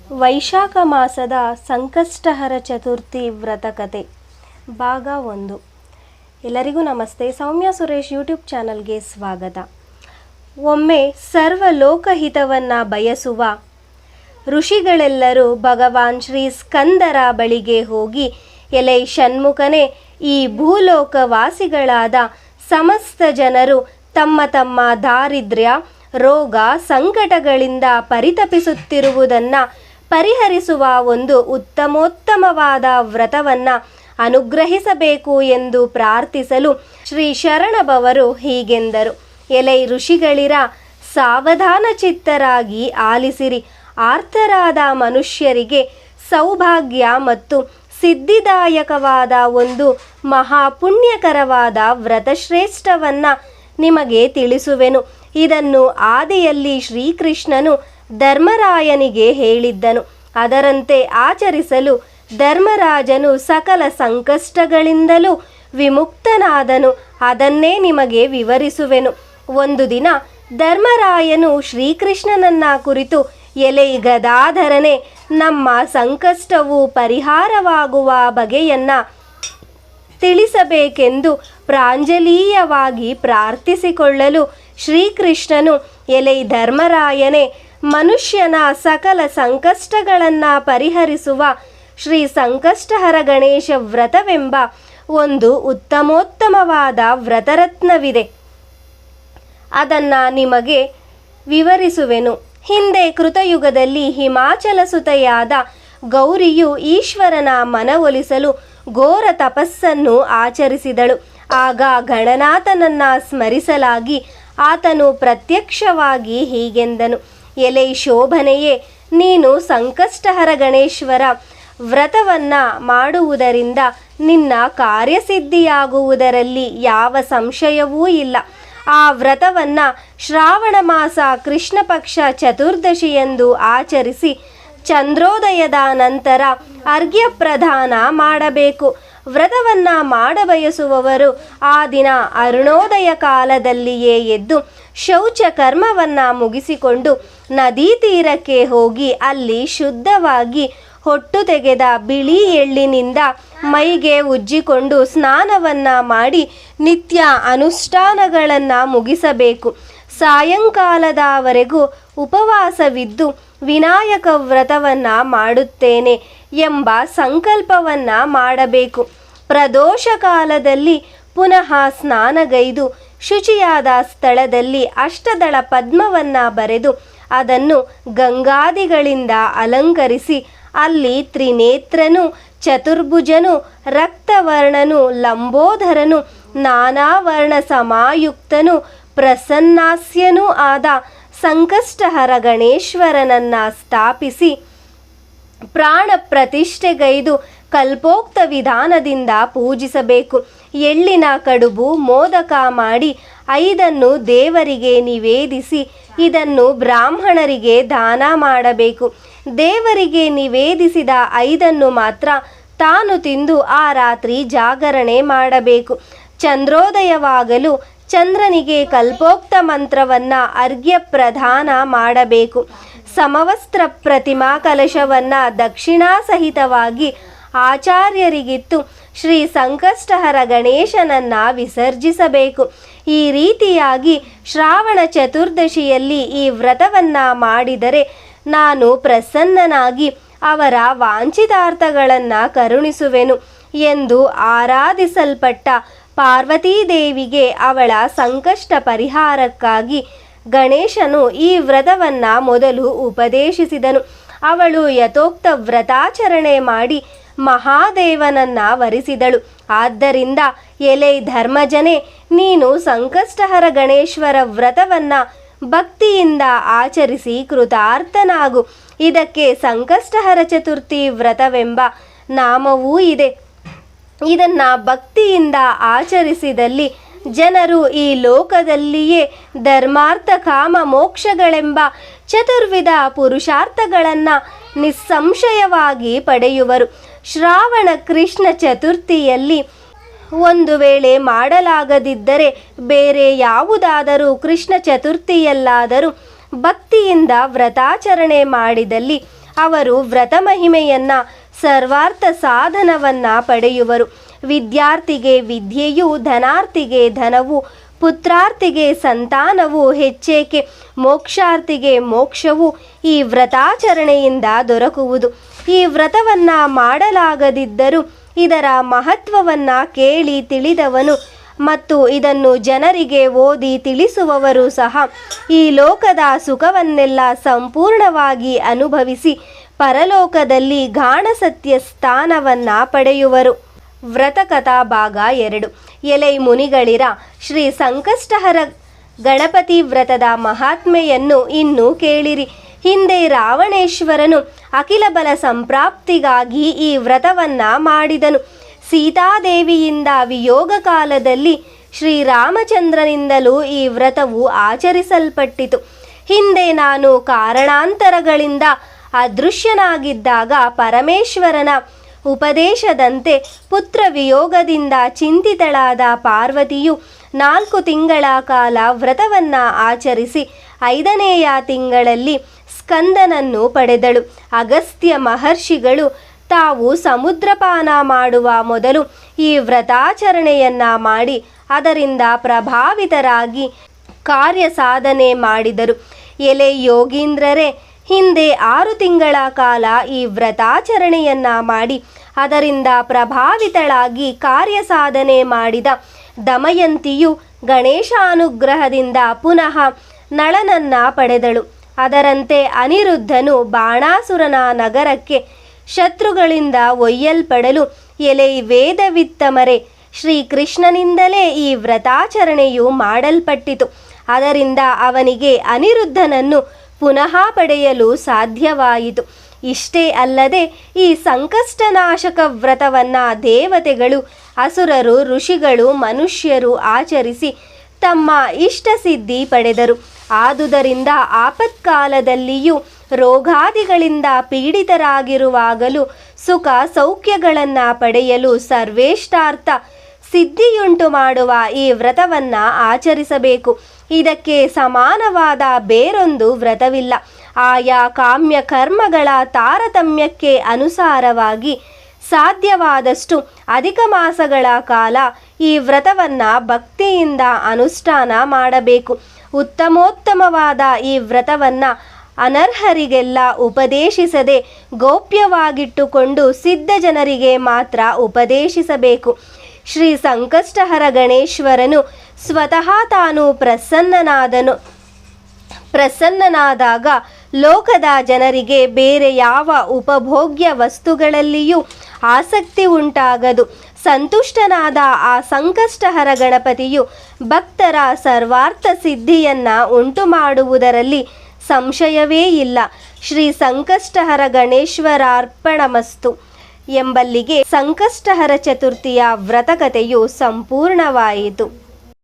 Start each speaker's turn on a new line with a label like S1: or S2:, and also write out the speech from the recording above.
S1: ವೈಶಾಖ ಮಾಸದ ಸಂಕಷ್ಟಹರ ಚತುರ್ಥಿ ವ್ರತಕತೆ ಭಾಗ 1. ಎಲ್ಲರಿಗೂ ನಮಸ್ತೆ. ಸೌಮ್ಯ ಸುರೇಶ್ ಯೂಟ್ಯೂಬ್ ಚಾನಲ್ಗೆ ಸ್ವಾಗತ. ಒಮ್ಮೆ ಸರ್ವಲೋಕಹಿತವನ್ನು ಬಯಸುವ ಋಷಿಗಳೆಲ್ಲರೂ ಭಗವಾನ್ ಶ್ರೀ ಸ್ಕಂದರ ಬಳಿಗೆ ಹೋಗಿ, ಎಲೈ ಷಣ್ಮುಖನೇ, ಈ ಭೂಲೋಕವಾಸಿಗಳಾದ ಸಮಸ್ತ ಜನರು ತಮ್ಮ ತಮ್ಮ ದಾರಿದ್ರ್ಯ, ರೋಗ, ಸಂಕಟಗಳಿಂದ ಪರಿತಪಿಸುತ್ತಿರುವುದನ್ನು ಪರಿಹರಿಸುವ ಒಂದು ಉತ್ತಮೋತ್ತಮವಾದ ವ್ರತವನ್ನು ಅನುಗ್ರಹಿಸಬೇಕು ಎಂದು ಪ್ರಾರ್ಥಿಸಲು ಶ್ರೀ ಶರಣಬವರು ಹೀಗೆಂದರು. ಎಲೈ ಋಷಿಗಳಿರ, ಸಾವಧಾನ ಚಿತ್ತರಾಗಿ ಆಲಿಸಿರಿ. ಆರ್ತರಾದ ಮನುಷ್ಯರಿಗೆ ಸೌಭಾಗ್ಯ ಮತ್ತು ಸಿದ್ಧಿದಾಯಕವಾದ ಒಂದು ಮಹಾಪುಣ್ಯಕರವಾದ ವ್ರತಶ್ರೇಷ್ಠವನ್ನು ನಿಮಗೆ ತಿಳಿಸುವೆನು. ಇದನ್ನು ಆದಿಯಲ್ಲಿ ಶ್ರೀಕೃಷ್ಣನು ಧರ್ಮರಾಯನಿಗೆ ಹೇಳಿದ್ದನು. ಅದರಂತೆ ಆಚರಿಸಲು ಧರ್ಮರಾಜನು ಸಕಲ ಸಂಕಷ್ಟಗಳಿಂದಲೂ ವಿಮುಕ್ತನಾದನು. ಅದನ್ನೇ ನಿಮಗೆ ವಿವರಿಸುವೆನು. ಒಂದು ದಿನ ಧರ್ಮರಾಯನು ಶ್ರೀಕೃಷ್ಣನನ್ನ ಕುರಿತು, ಎಲೈ ಗದಾಧರನೇ, ನಮ್ಮ ಸಂಕಷ್ಟವು ಪರಿಹಾರವಾಗುವ ಬಗೆಯನ್ನು ತಿಳಿಸಬೇಕೆಂದು ಪ್ರಾಂಜಲೀಯವಾಗಿ ಪ್ರಾರ್ಥಿಸಿಕೊಳ್ಳಲು ಶ್ರೀಕೃಷ್ಣನು, ಎಲೈ ಧರ್ಮರಾಯನೇ, ಮನುಷ್ಯನ ಸಕಲ ಸಂಕಷ್ಟಗಳನ್ನು ಪರಿಹರಿಸುವ ಶ್ರೀ ಸಂಕಷ್ಟಹರ ಗಣೇಶ ವ್ರತವೆಂಬ ಒಂದು ಉತ್ತಮೋತ್ತಮವಾದ ವ್ರತರತ್ನವಿದೆ. ಅದನ್ನು ನಿಮಗೆ ವಿವರಿಸುವೆನು. ಹಿಂದೆ ಕೃತಯುಗದಲ್ಲಿ ಹಿಮಾಚಲ ಸುತೆಯಾದ ಗೌರಿಯು ಈಶ್ವರನ ಮನವೊಲಿಸಲು ಘೋರ ತಪಸ್ಸನ್ನು ಆಚರಿಸಿದಳು. ಆಗ ಗಣನಾಥನನ್ನು ಸ್ಮರಿಸಲಾಗಿ ಆತನು ಪ್ರತ್ಯಕ್ಷವಾಗಿ ಹೀಗೆಂದನು, ಎಲೈ ಶೋಭನೆಯೇ, ನೀನು ಸಂಕಷ್ಟಹರ ಗಣೇಶ್ವರ ವ್ರತವನ್ನು ಮಾಡುವುದರಿಂದ ನಿನ್ನ ಕಾರ್ಯಸಿದ್ಧಿಯಾಗುವುದರಲ್ಲಿ ಯಾವ ಸಂಶಯವೂ ಇಲ್ಲ. ಆ ವ್ರತವನ್ನು ಶ್ರಾವಣ ಮಾಸ ಕೃಷ್ಣ ಪಕ್ಷ ಚತುರ್ದಶಿಯಂದು ಆಚರಿಸಿ ಚಂದ್ರೋದಯದ ನಂತರ ಅರ್ಘ್ಯ ಪ್ರದಾನ ಮಾಡಬೇಕು. ವ್ರತವನ್ನು ಮಾಡಬಯಸುವವರು ಆ ದಿನ ಅರುಣೋದಯ ಕಾಲದಲ್ಲಿಯೇ ಎದ್ದು ಶೌಚ ಕರ್ಮವನ್ನು ಮುಗಿಸಿಕೊಂಡು ನದಿ ತೀರಕ್ಕೆ ಹೋಗಿ ಅಲ್ಲಿ ಶುದ್ಧವಾಗಿ ಹೊಟ್ಟು ತೆಗೆದ ಬಿಳಿ ಎಳ್ಳಿನಿಂದ ಮೈಗೆ ಉಜ್ಜಿಕೊಂಡು ಸ್ನಾನವನ್ನು ಮಾಡಿ ನಿತ್ಯ ಅನುಷ್ಠಾನಗಳನ್ನು ಮುಗಿಸಬೇಕು. ಸಾಯಂಕಾಲದವರೆಗೂ ಉಪವಾಸವಿದ್ದು ವಿನಾಯಕ ವ್ರತವನ್ನು ಮಾಡುತ್ತೇನೆ ಎಂಬ ಸಂಕಲ್ಪವನ್ನು ಮಾಡಬೇಕು. ಪ್ರದೋಷ ಕಾಲದಲ್ಲಿ ಪುನಃ ಸ್ನಾನಗೈದು ಶುಚಿಯಾದ ಸ್ಥಳದಲ್ಲಿ ಅಷ್ಟದಳ ಪದ್ಮವನ್ನು ಬರೆದು ಅದನ್ನು ಗಂಗಾದಿಗಳಿಂದ ಅಲಂಕರಿಸಿ ಅಲ್ಲಿ ತ್ರಿನೇತ್ರನು, ಚತುರ್ಭುಜನು, ರಕ್ತವರ್ಣನು, ಲಂಬೋದರನು, ನಾನಾ ವರ್ಣ ಸಮಾಯುಕ್ತನು, ಪ್ರಸನ್ನಾಸ್ಯನೂ ಆದ ಸಂಕಷ್ಟಹರ ಗಣೇಶ್ವರನನ್ನು ಸ್ಥಾಪಿಸಿ ಪ್ರಾಣ ಪ್ರತಿಷ್ಠೆಗೈದು ಕಲ್ಪೋಕ್ತ ವಿಧಾನದಿಂದ ಪೂಜಿಸಬೇಕು. ಎಳ್ಳಿನ ಕಡುಬು ಮೋದಕ ಮಾಡಿ 5 ದೇವರಿಗೆ ನಿವೇದಿಸಿ ಇದನ್ನು ಬ್ರಾಹ್ಮಣರಿಗೆ ದಾನ ಮಾಡಬೇಕು. ದೇವರಿಗೆ ನಿವೇದಿಸಿದ 5 ಮಾತ್ರ ತಾನು ತಿಂದು ಆ ರಾತ್ರಿ ಜಾಗರಣೆ ಮಾಡಬೇಕು. ಚಂದ್ರೋದಯವಾಗಲು ಚಂದ್ರನಿಗೆ ಕಲ್ಪೋಕ್ತ ಮಂತ್ರವನ್ನು ಅರ್ಘ್ಯ ಪ್ರದಾನ ಮಾಡಬೇಕು. ಸಮವಸ್ತ್ರ ಪ್ರತಿಮಾ ಕಲಶವನ್ನು ದಕ್ಷಿಣಾಸಹಿತವಾಗಿ ಆಚಾರ್ಯರಿಗಿತ್ತು ಶ್ರೀ ಸಂಕಷ್ಟಹರ ಗಣೇಶನನ್ನು ವಿಸರ್ಜಿಸಬೇಕು. ಈ ರೀತಿಯಾಗಿ ಶ್ರಾವಣ ಚತುರ್ದಶಿಯಲ್ಲಿ ಈ ವ್ರತವನ್ನು ಮಾಡಿದರೆ ನಾನು ಪ್ರಸನ್ನನಾಗಿ ಅವರ ವಾಂಛಿತಾರ್ಥಗಳನ್ನು ಕರುಣಿಸುವೆನು ಎಂದು ಆರಾಧಿಸಲ್ಪಟ್ಟ ಪಾರ್ವತೀದೇವಿಗೆ ಅವಳ ಸಂಕಷ್ಟ ಪರಿಹಾರಕ್ಕಾಗಿ ಗಣೇಶನು ಈ ವ್ರತವನ್ನು ಮೊದಲು ಉಪದೇಶಿಸಿದನು. ಅವಳು ಯಥೋಕ್ತ ವ್ರತಾಚರಣೆ ಮಾಡಿ ಮಹಾದೇವನನ್ನು ವರಿಸಿದಳು. ಆದ್ದರಿಂದ ಎಲೈ ಧರ್ಮಜನೇ, ನೀನು ಸಂಕಷ್ಟಹರ ಗಣೇಶ್ವರ ವ್ರತವನ್ನು ಭಕ್ತಿಯಿಂದ ಆಚರಿಸಿ ಕೃತಾರ್ಥನಾಗು. ಇದಕ್ಕೆ ಸಂಕಷ್ಟಹರ ಚತುರ್ಥಿ ವ್ರತವೆಂಬ ನಾಮವೂ ಇದೆ. ಇದನ್ನು ಭಕ್ತಿಯಿಂದ ಆಚರಿಸಿದಲ್ಲಿ ಜನರು ಈ ಲೋಕದಲ್ಲಿಯೇ ಧರ್ಮಾರ್ಥ ಕಾಮ ಮೋಕ್ಷಗಳೆಂಬ ಚತುರ್ವಿಧ ಪುರುಷಾರ್ಥಗಳನ್ನು ನಿಸ್ಸಂಶಯವಾಗಿ ಪಡೆಯುವರು. ಶ್ರಾವಣ ಕೃಷ್ಣ ಚತುರ್ಥಿಯಲ್ಲಿ ಒಂದು ವೇಳೆ ಮಾಡಲಾಗದಿದ್ದರೆ ಬೇರೆ ಯಾವುದಾದರೂ ಕೃಷ್ಣ ಚತುರ್ಥಿಯಲ್ಲಾದರೂ ಭಕ್ತಿಯಿಂದ ವ್ರತಾಚರಣೆ ಮಾಡಿದಲ್ಲಿ ಅವರು ವ್ರತ ಮಹಿಮೆಯನ್ನ ಸರ್ವಾರ್ಥ ಸಾಧನವನ್ನ ಪಡೆಯುವರು. ವಿದ್ಯಾರ್ಥಿಗೆ ವಿದ್ಯೆಯು, ಧನಾರ್ಥಿಗೆ ಧನವು, ಪುತ್ರಾರ್ಥಿಗೆ ಸಂತಾನವು, ಹೆಚ್ಚೇಕೆ ಮೋಕ್ಷಾರ್ಥಿಗೆ ಮೋಕ್ಷವು ಈ ವ್ರತಾಚರಣೆಯಿಂದ ದೊರಕುವುದು. ಈ ವ್ರತವನ್ನ ಮಾಡಲಾಗದಿದ್ದರೂ ಇದರ ಮಹತ್ವವನ್ನ ಕೇಳಿ ತಿಳಿದವನು ಮತ್ತು ಇದನ್ನು ಜನರಿಗೆ ಓದಿ ತಿಳಿಸುವವರು ಸಹ ಈ ಲೋಕದ ಸುಖವನ್ನೆಲ್ಲ ಸಂಪೂರ್ಣವಾಗಿ ಅನುಭವಿಸಿ ಪರಲೋಕದಲ್ಲಿ ಗಾಢಸತ್ಯ ಸ್ಥಾನವನ್ನ ಪಡೆಯುವರು. ವ್ರತಕಥಾ ಭಾಗ 2. ಎಲೈ ಮುನಿಗಳಿರ, ಶ್ರೀ ಸಂಕಷ್ಟಹರ ಗಣಪತಿ ವ್ರತದ ಮಹಾತ್ಮೆಯನ್ನು ಇನ್ನು ಕೇಳಿರಿ. ಹಿಂದೆ ರಾವಣೇಶ್ವರನು ಅಖಿಲ ಬಲ ಸಂಪ್ರಾಪ್ತಿಗಾಗಿ ಈ ವ್ರತವನ್ನ ಮಾಡಿದನು. ಸೀತಾದೇವಿಯಿಂದ ವಿಯೋಗ ಕಾಲದಲ್ಲಿ ಶ್ರೀರಾಮಚಂದ್ರನಿಂದಲೂ ಈ ವ್ರತವು ಆಚರಿಸಲ್ಪಟ್ಟಿತು. ಹಿಂದೆ ನಾನು ಕಾರಣಾಂತರಗಳಿಂದ ಅದೃಶ್ಯನಾಗಿದ್ದಾಗ ಪರಮೇಶ್ವರನ ಉಪದೇಶದಂತೆ ಪುತ್ರ ವಿಯೋಗದಿಂದ ಚಿಂತಿತಳಾದ ಪಾರ್ವತಿಯು 4 ತಿಂಗಳ ಕಾಲ ವ್ರತವನ್ನ ಆಚರಿಸಿ 5ನೆಯ ತಿಂಗಳಲ್ಲಿ ಸ್ಕಂದನನ್ನು ಪಡೆದಳು. ಅಗಸ್ತ್ಯ ಮಹರ್ಷಿಗಳು ತಾವು ಸಮುದ್ರಪಾನ ಮಾಡುವ ಮೊದಲು ಈ ವ್ರತಾಚರಣೆಯನ್ನ ಮಾಡಿ ಅದರಿಂದ ಪ್ರಭಾವಿತರಾಗಿ ಕಾರ್ಯ ಸಾಧನೆ ಮಾಡಿದರು. ಎಲೆ ಯೋಗೀಂದ್ರರೇ, ಹಿಂದೆ 6 ತಿಂಗಳ ಕಾಲ ಈ ವ್ರತಾಚರಣೆಯನ್ನ ಮಾಡಿ ಅದರಿಂದ ಪ್ರಭಾವಿತಳಾಗಿ ಕಾರ್ಯ ಸಾಧನೆ ಮಾಡಿದ ದಮಯಂತಿಯು ಗಣೇಶಾನುಗ್ರಹದಿಂದ ಪುನಃ ನಳನನ್ನ ಪಡೆದಳು. ಅದರಂತೆ ಅನಿರುದ್ಧನು ಬಾಣಾಸುರನ ನಗರಕ್ಕೆ ಶತ್ರುಗಳಿಂದ ಒಯ್ಯಲ್ಪಡಲು ಎಲೆ ವೇದವಿತ್ತಮರೆ, ಶ್ರೀಕೃಷ್ಣನಿಂದಲೇ ಈ ವ್ರತಾಚರಣೆಯು ಮಾಡಲ್ಪಟ್ಟಿತು. ಅದರಿಂದ ಅವನಿಗೆ ಅನಿರುದ್ಧನನ್ನು ಪುನಃ ಪಡೆಯಲು ಸಾಧ್ಯವಾಯಿತು. ಇಷ್ಟೇ ಅಲ್ಲದೆ ಈ ಸಂಕಷ್ಟನಾಶಕ ವ್ರತವನ್ನ ದೇವತೆಗಳು, ಅಸುರರು, ಋಷಿಗಳು, ಮನುಷ್ಯರು ಆಚರಿಸಿ ತಮ್ಮ ಇಷ್ಟಸಿದ್ಧಿ ಪಡೆದರು. ಆದುದರಿಂದ ಆಪತ್ಕಾಲದಲ್ಲಿಯೂ ರೋಗಾದಿಗಳಿಂದ ಪೀಡಿತರಾಗಿರುವಾಗಲೂ ಸುಖ ಸೌಖ್ಯಗಳನ್ನು ಪಡೆಯಲು ಸರ್ವೇಷ್ಟಾರ್ಥ ಸಿದ್ಧಿಯುಂಟು ಮಾಡುವ ಈ ವ್ರತವನ್ನ ಆಚರಿಸಬೇಕು. ಇದಕ್ಕೆ ಸಮಾನವಾದ ಬೇರೊಂದು ವ್ರತವಿಲ್ಲ. ಆಯಾ ಕಾಮ್ಯ ಕರ್ಮಗಳ ತಾರತಮ್ಯಕ್ಕೆ ಅನುಸಾರವಾಗಿ ಸಾಧ್ಯವಾದಷ್ಟು ಅಧಿಕ ಮಾಸಗಳ ಕಾಲ ಈ ವ್ರತವನ್ನ ಭಕ್ತಿಯಿಂದ ಅನುಷ್ಠಾನ ಮಾಡಬೇಕು. ಉತ್ತಮೋತ್ತಮವಾದ ಈ ವ್ರತವನ್ನ ಅನರ್ಹರಿಗೆಲ್ಲ ಉಪದೇಶಿಸದೆ ಗೌಪ್ಯವಾಗಿಟ್ಟುಕೊಂಡು ಸಿದ್ಧ ಜನರಿಗೆ ಮಾತ್ರ ಉಪದೇಶಿಸಬೇಕು. ಶ್ರೀ ಸಂಕಷ್ಟಹರ ಗಣೇಶ್ವರನು ಸ್ವತಃ ತಾನು ಪ್ರಸನ್ನನಾದಾಗ ಲೋಕದ ಜನರಿಗೆ ಬೇರೆ ಯಾವ ಉಪಭೋಗ್ಯ ವಸ್ತುಗಳಲ್ಲಿಯೂ ಆಸಕ್ತಿ ಉಂಟಾಗದು. ಸಂತುಷ್ಟನಾದ ಆ ಸಂಕಷ್ಟಹರ ಗಣಪತಿಯು ಭಕ್ತರ ಸರ್ವಾರ್ಥ ಸಿದ್ಧಿಯನ್ನ ಉಂಟು ಮಾಡುವುದರಲ್ಲಿ ಸಂಶಯವೇ ಇಲ್ಲ. ಶ್ರೀ ಸಂಕಷ್ಟಹರ ಗಣೇಶ್ವರಾರ್ಪಣಮಸ್ತು ಎಂಬಲ್ಲಿಗೆ ಸಂಕಷ್ಟಹರ ಚತುರ್ಥಿಯ ವ್ರತಕಥೆಯು ಸಂಪೂರ್ಣವಾಯಿತು.